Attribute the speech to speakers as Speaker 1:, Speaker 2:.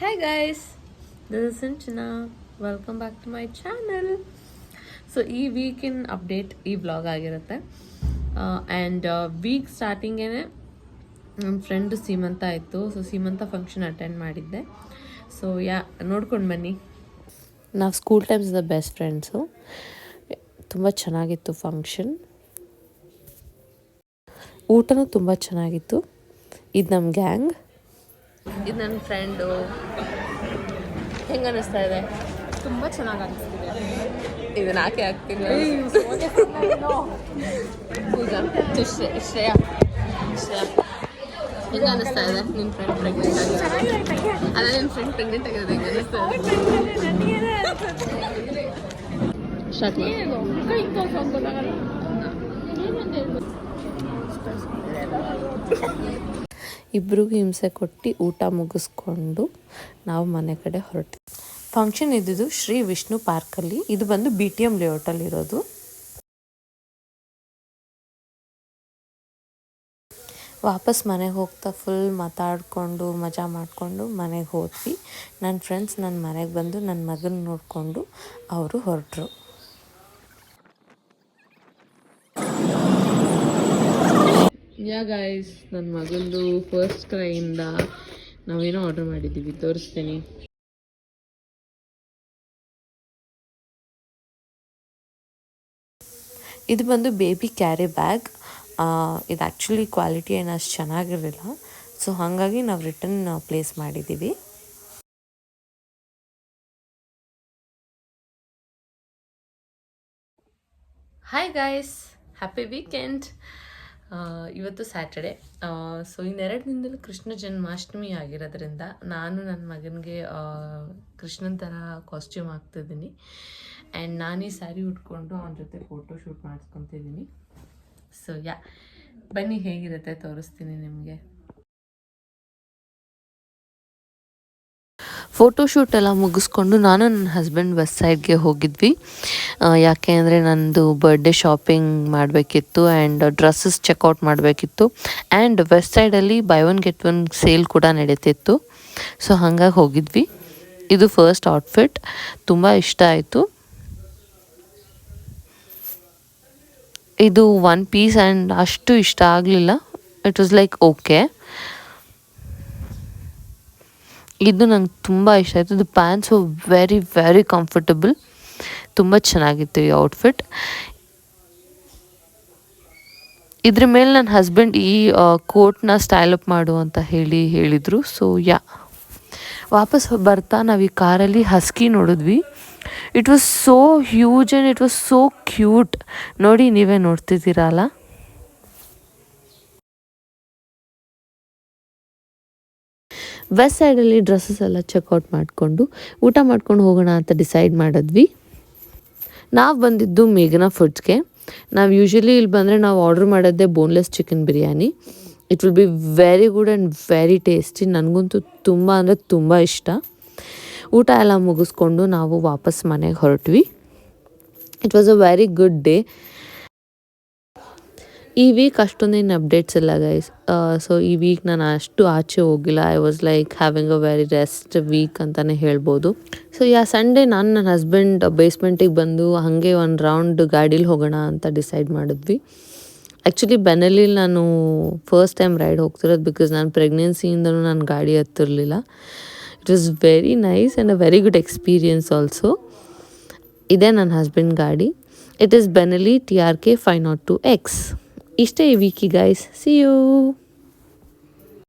Speaker 1: Hi guys, this is Sinchana. Welcome back to my channel. So ಈ ವೀಕಿನ update ಈ vlog ಆಗಿರುತ್ತೆ. And weak ಸ್ಟಾರ್ಟಿಂಗೇ ನಮ್ಮ friend ಸೀಮಂತ ಆಯಿತು. So ಸೀಮಂತ function attend ಮಾಡಿದ್ದೆ. So ನೋಡ್ಕೊಂಡು ಬನ್ನಿ. ನಾವು school times the best friends. ತುಂಬ ಚೆನ್ನಾಗಿತ್ತು ಫಂಕ್ಷನ್. ಊಟನೂ ತುಂಬ ಚೆನ್ನಾಗಿತ್ತು. ಇದು ನಮ್ಮ ಗ್ಯಾಂಗ್. ಇದು ನನ್ನ ಫ್ರೆಂಡು. ಹೆಂಗೆ ಅನ್ನಿಸ್ತಾ ಇದೆ?
Speaker 2: ತುಂಬ ಚೆನ್ನಾಗಿ ಅನಿಸ್ತಿದೆ.
Speaker 1: ಇದನ್ನ ಹಾಕಿ ಹಾಕ್ತೀನಿ. ಪೂಜಾ ಶ್ರೇಯಾ ಹೆಂಗೆ ಅನ್ನಿಸ್ತಾ ಇದೆ? ನಿನ್ನ ಫ್ರೆಂಡ್ ಪ್ರೆಗ್ನೆಂಟ್ ಆಗಿದೆ. ಅಲ್ಲ, ನಿನ್ನ ಫ್ರೆಂಡ್ ಪ್ರೆಗ್ನೆಂಟ್ ಆಗಿರೋದು ಹೆಂಗೆ ಅನ್ನಿಸ್ತಾ ಇದೆ? ಸ್ಟಾರ್ಟ್ ಇಬ್ರಿಗೂ ಹಿಂಸೆ ಕೊಟ್ಟು ಊಟ ಮುಗಿಸ್ಕೊಂಡು ನಾವು ಮನೆ ಕಡೆ ಹೊರಟು. ಫಂಕ್ಷನ್ ಇದ್ದಿದ್ದು ಶ್ರೀ ವಿಷ್ಣು ಪಾರ್ಕಲ್ಲಿ. ಇದು ಬಂದು BTM ಲೇಔಟಲ್ಲಿ ಇರೋದು. ವಾಪಸ್ ಮನೆಗೆ ಹೋಗ್ತಾ ಫುಲ್ ಮಾತಾಡಿಕೊಂಡು ಮಜಾ ಮಾಡಿಕೊಂಡು ಮನೆಗೆ ಹೋದ್ವಿ. ನನ್ನ ಫ್ರೆಂಡ್ಸ್ ನನ್ನ ಮನೆಗೆ ಬಂದು ನನ್ನ ಮಗನ ನೋಡಿಕೊಂಡು ಅವರು ಹೊರಟರು. ಗೈಸ್, ನನ್ನ ಮಗಂದು ಫಸ್ಟ್ ಕ್ರೈಯಿಂದ ನಾವೇನೋ ಆರ್ಡರ್ ಮಾಡಿದ್ದೀವಿ, ತೋರಿಸ್ತೀನಿ. ಇದು ಬಂದು ಬೇಬಿ ಕ್ಯಾರಿ ಬ್ಯಾಗ್. ಇದು ಆ್ಯಕ್ಚುಲಿ ಕ್ವಾಲಿಟಿ ಏನು ಅಷ್ಟು ಚೆನ್ನಾಗಿರಲಿಲ್ಲ. ಸೊ ಹಾಗಾಗಿ ನಾವು ರಿಟರ್ನ್ ಪ್ಲೇಸ್ ಮಾಡಿದ್ದೀವಿ. Hi guys, happy weekend. ಇವತ್ತು ಸ್ಯಾಟರ್ಡೆ. ಸೊ ಇನ್ನೆರಡು ದಿನದಲ್ಲಿ ಕೃಷ್ಣ ಜನ್ಮಾಷ್ಟಮಿ ಆಗಿರೋದ್ರಿಂದ ನಾನು ನನ್ನ ಮಗನಿಗೆ ಕೃಷ್ಣನ ಥರ ಕಾಸ್ಟ್ಯೂಮ್ ಹಾಕ್ತಿದ್ದೀನಿ. ಆ್ಯಂಡ್ ನಾನು ಈ ಸ್ಯಾರಿ ಉಟ್ಕೊಂಡು ಅವನ ಜೊತೆ ಫೋಟೋ ಶೂಟ್ ಮಾಡಿಸ್ಕೊತಿದ್ದೀನಿ. ಸೊ ಬನ್ನಿ, ಹೇಗಿರುತ್ತೆ ತೋರಿಸ್ತೀನಿ ನಿಮಗೆ. ಫೋಟೋಶೂಟ್ ಎಲ್ಲ ಮುಗಿಸ್ಕೊಂಡು ನಾನು ನನ್ನ ಹಸ್ಬೆಂಡ್ ವೆಸ್ಟ್ ಸೈಡ್ಗೆ ಹೋಗಿದ್ವಿ. ಯಾಕೆ ಅಂದರೆ ನನ್ನದು ಬರ್ಡೇ ಶಾಪಿಂಗ್ ಮಾಡಬೇಕಿತ್ತು ಆ್ಯಂಡ್ ಡ್ರೆಸ್ಸಸ್ ಚೆಕ್ಔಟ್ ಮಾಡಬೇಕಿತ್ತು. ಆ್ಯಂಡ್ ವೆಸ್ಟ್ ಸೈಡಲ್ಲಿ by one get one sale ಕೂಡ ನಡೀತಿತ್ತು. ಸೊ ಹಾಗಾಗಿ ಹೋಗಿದ್ವಿ. ಇದು ಫಸ್ಟ್ ಔಟ್ಫಿಟ್. ತುಂಬ ಇಷ್ಟ ಆಯಿತು. ಇದು ಒನ್ ಪೀಸ್ ಆ್ಯಂಡ್ ಅಷ್ಟು ಇಷ್ಟ ಆಗಲಿಲ್ಲ. It was like okay. ಇದು ನಂಗೆ ತುಂಬ ಇಷ್ಟ ಆಯಿತು. ಇದು ಪ್ಯಾಂಟ್ಸು ವೆರಿ ವೆರಿ ಕಂಫರ್ಟಬಲ್. ತುಂಬ ಚೆನ್ನಾಗಿತ್ತು ಈ ಔಟ್ಫಿಟ್. ಇದ್ರ ಮೇಲೆ ನನ್ನ ಹಸ್ಬೆಂಡ್ ಈ ಕೋಟ್ನ ಸ್ಟೈಲ್ ಅಪ್ ಮಾಡು ಅಂತ ಹೇಳಿದರು. ಸೊ ವಾಪಸ್ ಬರ್ತಾ ನಾವು ಈ ಕಾರಲ್ಲಿ ಹಸ್ಕಿ ನೋಡಿದ್ವಿ. It was so huge and it was so cute. ನೋಡಿ, ನೀವೇ ನೋಡ್ತಿದ್ದೀರಲ್ಲ. ವೆಸ್ಟ್ ಸೈಡಲ್ಲಿ ಡ್ರೆಸ್ಸಸ್ ಎಲ್ಲ ಚೆಕ್ಔಟ್ ಮಾಡಿಕೊಂಡು ಊಟ ಮಾಡ್ಕೊಂಡು ಹೋಗೋಣ ಅಂತ ಡಿಸೈಡ್ ಮಾಡಿದ್ವಿ. ನಾವು ಬಂದಿದ್ದು ಮೇಘನಾ ಫುಡ್ಸ್ಗೆ. ನಾವು ಯೂಶ್ವಲಿ ಇಲ್ಲಿ ಬಂದರೆ ನಾವು ಆರ್ಡ್ರ್ ಮಾಡೋದೇ boneless chicken biryani. It will be very good and very tasty. ನನಗಂತೂ ತುಂಬ ಅಂದರೆ ತುಂಬ ಇಷ್ಟ. ಊಟ ಎಲ್ಲ ಮುಗಿಸ್ಕೊಂಡು ನಾವು ವಾಪಸ್ ಮನೆಗೆ ಹೊರಟ್ವಿ. It was a very good day. ಈ ವೀಕ್ ಅಷ್ಟೊಂದೇನು ಅಪ್ಡೇಟ್ಸ್ ಇಲ್ಲ ಗೈಸ್. ಸೊ ಈ ವೀಕ್ ನಾನು ಅಷ್ಟು ಆಚೆ ಹೋಗಿಲ್ಲ. I was like having a very rest week ಅಂತಲೇ ಹೇಳ್ಬೋದು. ಸೊ ಸಂಡೇ ನಾನು ನನ್ನ ಹಸ್ಬೆಂಡ್ ಬೇಸ್ಮೆಂಟಿಗೆ ಬಂದು ಹಾಗೆ ಒಂದು ರೌಂಡ್ ಗಾಡೀಲಿ ಹೋಗೋಣ ಅಂತ ಡಿಸೈಡ್ ಮಾಡಿದ್ವಿ. ಆ್ಯಕ್ಚುಲಿ ಬೆನ್ನಲ್ಲಿಲಿ ನಾನು ಫಸ್ಟ್ ಟೈಮ್ ರೈಡ್ ಹೋಗ್ತಿರೋದು. ಬಿಕಾಸ್ ನಾನು ಪ್ರೆಗ್ನೆನ್ಸಿಯಿಂದನೂ ನಾನು ಗಾಡಿ ಹತ್ತಿರಲಿಲ್ಲ. It was very nice and a very good experience also. ಇದೇ ನನ್ನ ಹಸ್ಬೆಂಡ್ ಗಾಡಿ. It is Benelli TRK 502X. ಇಷ್ಟೇ ಈ ವೀಕಿ ಗೈಸ್. C you.